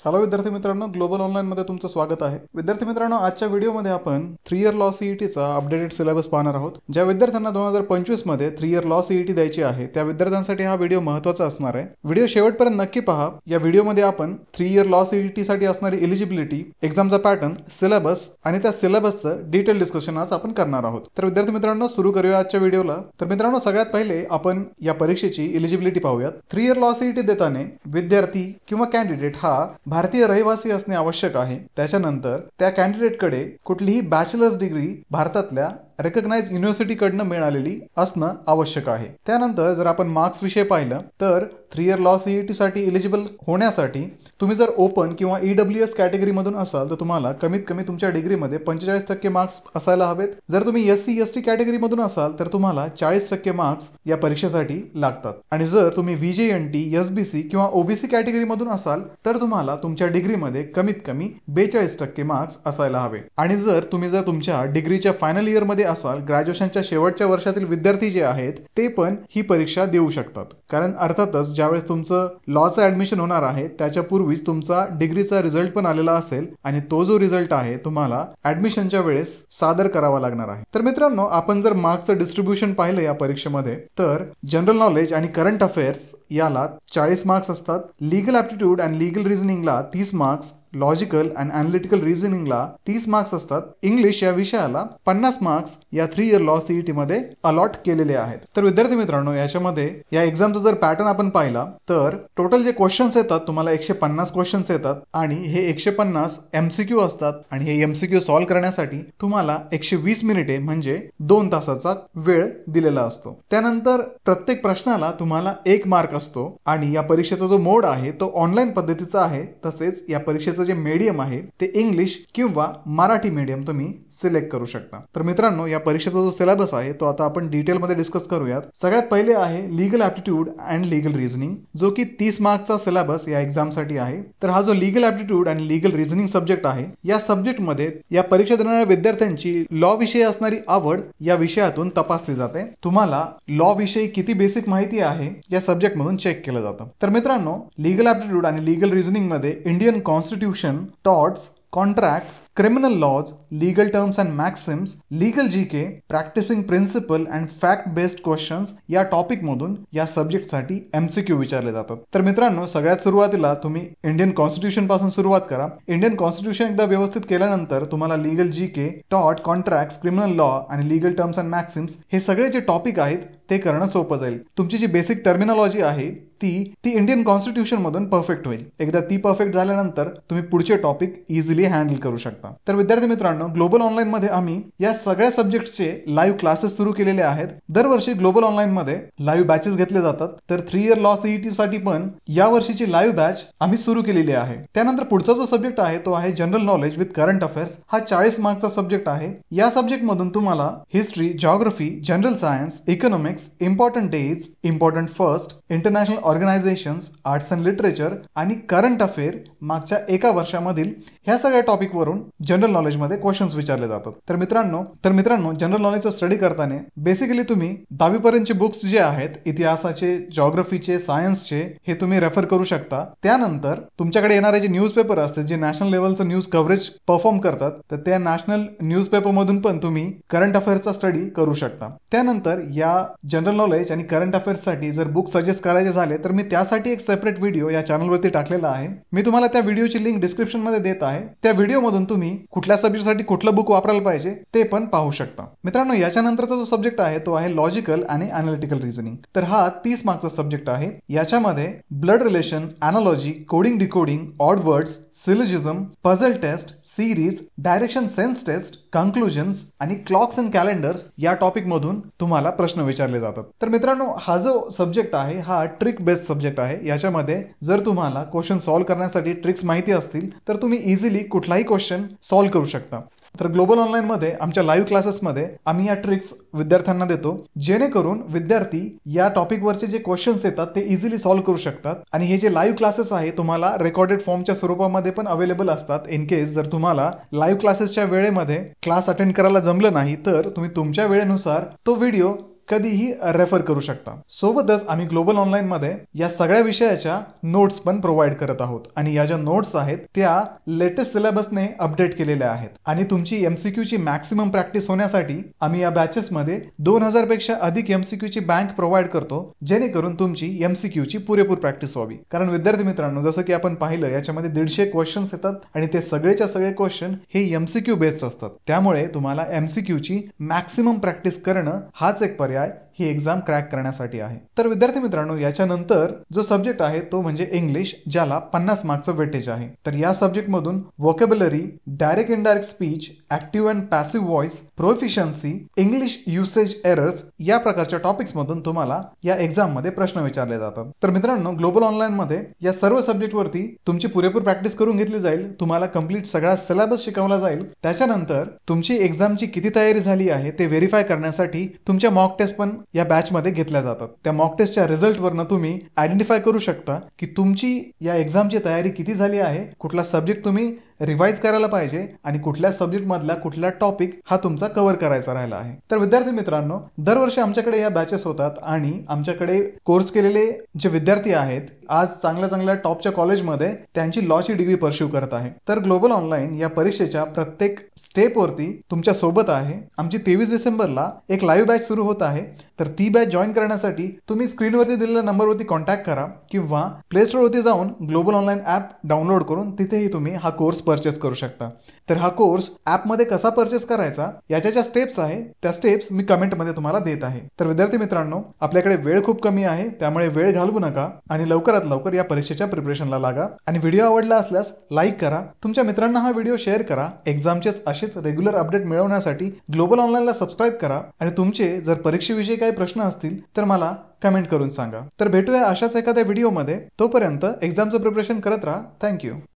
Hello विद्यार्थी मित्रांनो, global online मध्ये तुमचं स्वागत आहे. विद्यार्थी मित्रांनो, आजच्या व्हिडिओमध्ये आपण 3 इयर लॉ सीईटीचा अपडेटेड सिलेबस पाहणार आहोत. ज्या विद्यार्थ्यांना 2025 मध्ये 3 इयर लॉ सीईटी द्यायची आहे त्या विद्यार्थ्यांसाठी हा व्हिडिओ महत्त्वाचा असणार आहे. व्हिडिओ शेवटपर्यंत नक्की पहा. या व्हिडिओमध्ये आपण 3 इयर लॉ सीईटी साठी असणारी एलिजिबिलिटी, एक्झामचा पॅटर्न, सिलेबस आणि त्या सिलेबसचं डिटेल डिस्कशन आज आपण करणार आहोत. तर विद्यार्थी मित्रांनो, सुरू करूया आजच्या व्हिडिओला. तर मित्रांनो, सगळ्यात पहिले आपण या परीक्षेची एलिजिबिलिटी पाहूयात. 3 इयर लॉ सीईटी देताना विद्यार्थी किंवा कॅन्डिडेट हा भारतीय रहिवासी असणे आवश्यक आहे. त्याच्यानंतर त्या कॅन्डिडेटकडे कुठलीही बॅचलर्स डिग्री भारतातल्या रेकग्नाइज युनिव्हर्सिटीकडनं मिळालेली असणं आवश्यक आहे. त्यानंतर जर आपण मार्क्स विषय पाहिलं तर 3 इयर लॉ सीईटी साठी एलिजिबल होण्यासाठी तुम्ही जर ओपन किंवा ईडब्ल्यूएस कॅटेगरीमधून असाल तर तुम्हाला कमीत कमी तुमच्या डिग्रीमध्ये 45% मार्क्स असायला हवेत. जर तुम्ही एससी एसटी कॅटेगरीमधून असाल तर तुम्हाला 40% मार्क्स या परीक्षेसाठी लागतात. आणि जर तुम्ही व्हीजेएनटी, एसबीसी किंवा ओबीसी कॅटेगरीमधून असाल तर तुम्हाला तुमच्या डिग्रीमध्ये कमीत कमी 42% मार्क्स असायला हवे. आणि जर तुमच्या डिग्रीच्या फायनल इयर मध्ये असाल, ग्रॅज्युएशनच्या शेवटच्या वर्षातील विद्यार्थी जे आहेत ते पण ही परीक्षा देऊ शकतात. कारण अर्थातच ज्यावेळेस तुमचं लॉचं ऍडमिशन होणार आहे त्याच्या पूर्वीच तुमचा डिग्रीचा रिझल्ट पण आलेला असेल आणि तो जो रिझल्ट आहे तुम्हाला ऍडमिशनच्या वेळेस सादर करावा लागणार आहे. तर मित्रांनो, आपण जर मार्क्सचं डिस्ट्रीब्युशन पाहिलं या परीक्षेमध्ये तर जनरल नॉलेज आणि करंट अफेअर्स याला 40 मार्क्स असतात, लीगल ऍप्टिट्यूड अँड लीगल रिझनिंगला 30 मार्क्स, लॉजिकल अँड अनालिटिकल रिझनिंगला 30 मार्क्स असतात. इंग्लिश या विषयाला 50 मार्क्स या 3 इयर लॉ सीईटी मध्ये अलॉट केलेले आहेत. तर विद्यार्थी मित्रांनो, याच्यामध्ये या एक्झामचा जर पॅटर्न आपण पाहिला तर टोटल जे क्वेश्चन्स येतात तुम्हाला 150 क्वेश्चन्स येतात आणि हे 150 एमसीक्यू असतात. आणि हे एमसीक्यू सॉल्व्ह करण्यासाठी तुम्हाला 120 मिनिटे म्हणजे 2 तासाचा वेळ दिलेला असतो. त्यानंतर प्रत्येक प्रश्नाला तुम्हाला 1 मार्क असतो. आणि या परीक्षेचा जो मोड आहे तो ऑनलाईन पद्धतीचा आहे. तसेच या परीक्षेचं जे मीडियम आहे ते इंग्लिश किंवा मराठी मीडियम तुम्ही सिलेक्ट करू शकता. तर मित्रांनो, या परीक्षेचा जो सिलेबस आहे तो आता आपण डिटेलमध्ये डिस्कस करूयात. सगळ्यात पहिले आहे legal aptitude and legal reasoning, जो की 30 मार्क्सचा सिलेबस या एक्झामसाठी आहे. तर हा जो लीगल ऍप्टिट्यूड आणि लीगल रिझनिंग सब्जेक्ट आहे, या सब्जेक्टमध्ये या परीक्षा देणाऱ्या विद्यार्थ्यांची लॉ विषयी असणारी आवड या विषयातून तपासली जाते. तुम्हाला लॉ विषयी किती बेसिक माहिती आहे या सब्जेक्ट मधून चेक केलं जातं. तर मित्रांनो, लीगल ऍप्टिट्यूड आणि लीगल रिझनिंग मध्ये Indian constitution, torts, contracts, criminal laws, legal terms and maxims, legal GK, practising principle and fact based questions या टॉपिक मधून या सब्जेक्टसाठी एमसीक्यू विचारले जातात. तर मित्रांनो, सगळ्यात सुरुवातीला तुम्ही इंडियन कॉन्स्टिट्यूशन पासून सुरुवात करा. इंडियन कॉन्स्टिट्यूशन एकदा व्यवस्थित केल्यानंतर तुम्हाला legal GK, tort, contracts, criminal law आणि लीगल टर्म्स अँड मॅक्सिम्स हे सगळे जे टॉपिक आहेत ते करणं सोपं जाईल. तुमची जी बेसिक टर्मिनॉलॉजी आहे ती इंडियन कॉन्स्टिट्यूशन मधून परफेक्ट होईल. एकदा ती परफेक्ट झाल्यानंतर तुम्ही पुढचे टॉपिक इझिली हँडल करू शकता. तर विद्यार्थी मित्रांनो, ग्लोबल ऑनलाईन मध्ये आम्ही या सगळ्या सब्जेक्टचे लाईव्ह क्लासेस सुरू केलेले आहेत. दरवर्षी ग्लोबल ऑनलाईन मध्ये लाईव्ह बॅचेस घेतले जातात. तर 3 इयर लॉ सीईटी साठी पण या वर्षीची लाईव्ह बॅच आम्ही सुरू केलेली आहे. त्यानंतर पुढचा जो सब्जेक्ट आहे तो आहे general knowledge with current affairs. हा 40 मार्क्सचा सब्जेक्ट आहे. या सब्जेक्ट मधून तुम्हाला history, geography, general science, economics, important days, important first, international organisations, arts and literature आणि करंट अफेअर मागच्या एका वर्षामधील ह्या सगळ्या टॉपिक वरून जनरल नॉलेज मध्ये क्वेश्चन्स विचारले जातात. तर मित्रांनो जनरल नॉलेजचा स्टडी करताना बेसिकली तुम्ही 10वी पर्यंतचे बुक्स जे आहेत इतिहासाचे, जिओग्राफीचे, सायन्सचे हे तुम्ही रेफर करू शकता. त्यानंतर तुमच्याकडे येणारे जे न्यूजपेपर असतात जे नॅशनल लेवलचं न्यूज कव्हरेज परफॉर्म करतात तर त्या नॅशनल न्यूजपेपर मधून पण तुम्ही करंट अफेअर्सचा स्टडी करू शकता. त्यानंतर या जनरल नॉलेज आणि करंट अफेअर्स साठी जर बुक सजेस्ट करायचे झाले तर मी त्यासाठी एक सेपरेट व्हिडिओ या चॅनलवरती टाकलेला आहे. मी तुम्हाला त्या व्हिडिओची लिंक डिस्क्रिप्शन मध्ये देत आहे. त्या व्हिडिओ मधून तुम्ही कुठल्या सब्जेक्टसाठी कुठलं बुक वापरायला पाहिजे ते पण पाहू शकता. मित्रांनो, याच्यानंतरचा जो सब्जेक्ट आहे तो आहे लॉजिकल आणि अनालिटिकल रिझनिंग. तर हा 30 मार्क्सचा सब्जेक्ट आहे. याच्यामध्ये blood relation, analogy, coding decoding, odd words, syllogism, puzzle test, series, direction sense test, conclusions आणि क्लॉक्स अँड कॅलेंडर्स या टॉपिक मधून तुम्हाला प्रश्न विचारले जातात. तर मित्रांनो, हा जो सब्जेक्ट आहे हा ट्रिक बेस्ड सब्जेक्ट आहे. याच्यामध्ये जर तुम्हाला क्वेश्चन सॉल्व्ह करण्यासाठी ट्रिक्स माहिती असतील तर तुम्ही इझिली कुठलाही क्वेश्चन सॉल्व्ह करू शकता. तर ग्लोबल ऑनलाईन मध्ये आमच्या लाईव्ह क्लासेसमध्ये आम्ही या ट्रिक्स विद्यार्थ्यांना देतो जेणेकरून विद्यार्थी या टॉपिकवरचे जे क्वेश्चन्स येतात ते इझिली सॉल्व्ह करू शकतात. आणि हे जे लाईव्ह क्लासेस आहे तुम्हाला रेकॉर्डेड फॉर्मच्या स्वरूपामध्ये पण अवेलेबल असतात. इन केस जर तुम्हाला लाईव्ह क्लासेसच्या वेळेमध्ये क्लास अटेंड करायला जमलं नाही तर तुम्ही तुमच्या वेळेनुसार तो व्हिडिओ कधीही रेफर करू शकता। सोबतच आम्ही ग्लोबल ऑनलाईन मध्ये या सगळ्या विषयाच्या नोट्स पण प्रोव्हाइड करत आहोत आणि या ज्या नोट्स आहेत त्या लेटेस्ट सिलेबसने अपडेट केलेल्या आहेत आणि तुमची एमसीक्यू ची मॅक्सिमम प्रॅक्टिस होण्यासाठी आम्ही या बॅचेस मध्ये 2000 पेक्षा अधिक एमसीक्यू ची बँक प्रोव्हाइड करतो, जेणेकरून तुमची एमसीक्यू ची पुरेपूर प्रॅक्टिस व्हावी। कारण विद्यार्थी मित्रांनो, जसं की आपण पाहिलं याच्यामध्ये 150 क्वेश्चन्स येतात आणि ते सगळेच्या सगळे क्वेश्चन हे एमसीक्यू बेस्ड असतात। त्यामुळे तुम्हाला एमसीक्यू ची मॅक्सिमम प्रॅक्टिस करणं हाच एक पर्याय ही एक्झाम क्रॅक करण्यासाठी आहे। तर विद्यार्थी मित्रांनो, याच्यानंतर जो सब्जेक्ट आहे तो म्हणजे इंग्लिश, ज्याला 50 मार्कचं वेटेज आहे। तर या सब्जेक्ट मधून vocabulary, direct indirect speech, active and passive voice, proficiency, English usage errors या प्रकारच्या टॉपिक्स मधून तुम्हाला या एक्झाम मध्ये प्रश्न विचारले जातात। तर मित्रांनो, ग्लोबल ऑनलाईन मध्ये या सर्व सब्जेक्ट वरती तुमची पुरेपूर प्रॅक्टिस करून घेतली जाईल, तुम्हाला कंप्लीट सगळा सिलेबस शिकवला जाईल। त्याच्यानंतर तुमची एक्झामची किती तयारी झाली आहे ते व्हेरीफाय करण्यासाठी तुमच्या मॉक टेस्ट पण या बॅच मध्ये घेतल्या जातात। त्या मॉक टेस्टच्या रिझल्ट वरनं तुम्ही आयडेंटिफाय करू शकता की तुमची या एक्झामची तयारी किती झाली आहे, कुठला सब्जेक्ट तुम्ही रिवाइज करायला पाहिजे आणि कुठल्या सब्जेक्ट मधला कुठला टॉपिक हा तुमचा कव्हर करायचा राहिला आहे। तर विद्यार्थी मित्रांनो, दरवर्षी आमच्याकडे या बॅचेस होतात आणि आमच्याकडे कोर्स केलेले जे विद्यार्थी आहेत आज चांगल्या टॉपच्या कॉलेजमध्ये त्यांची लॉची डिग्री परस्यू करत आहे। तर ग्लोबल ऑनलाईन या परीक्षेच्या प्रत्येक स्टेप वरती तुमच्या सोबत आहे। आमची 23 डिसेंबरला एक लाईव्ह बॅच सुरू होत आहे। तर ती बॅच जॉईन करण्यासाठी तुम्ही स्क्रीनवरती दिलेल्या नंबरवरती कॉन्टॅक्ट करा किंवा प्ले स्टोरवरती जाऊन ग्लोबल ऑनलाईन ॲप डाउनलोड करून तिथेही तुम्ही हा कोर्स परचेस करू शकता। तर हा कोर्स ॲपमध्ये कसा परचेस करायचा याच्या ज्या स्टेप्स आहे त्या स्टेप्स मी कमेंटमध्ये तुम्हाला देत आहे। तर विद्यार्थी मित्रांनो, आपल्याकडे वेळ खूप कमी आहे, त्यामुळे वेळ घालवू नका आणि लवकरात लवकर या परीक्षेच्या प्रिपरेशनला लागा। आणि व्हिडिओ आवडला असल्यास लाईक करा, तुमच्या मित्रांना हा व्हिडिओ शेअर करा। एक्झामचेच असेच रेग्युलर अपडेट मिळवण्यासाठी ग्लोबल ऑनलाईनला सबस्क्राईब करा आणि तुमचे जर परीक्षेविषयी काही प्रश्न असतील तर मला कमेंट करून सांगा। तर भेटूया अशाच एखाद्या व्हिडिओमध्ये, तोपर्यंत एक्झामचं प्रिपरेशन करत राहा। थँक्यू।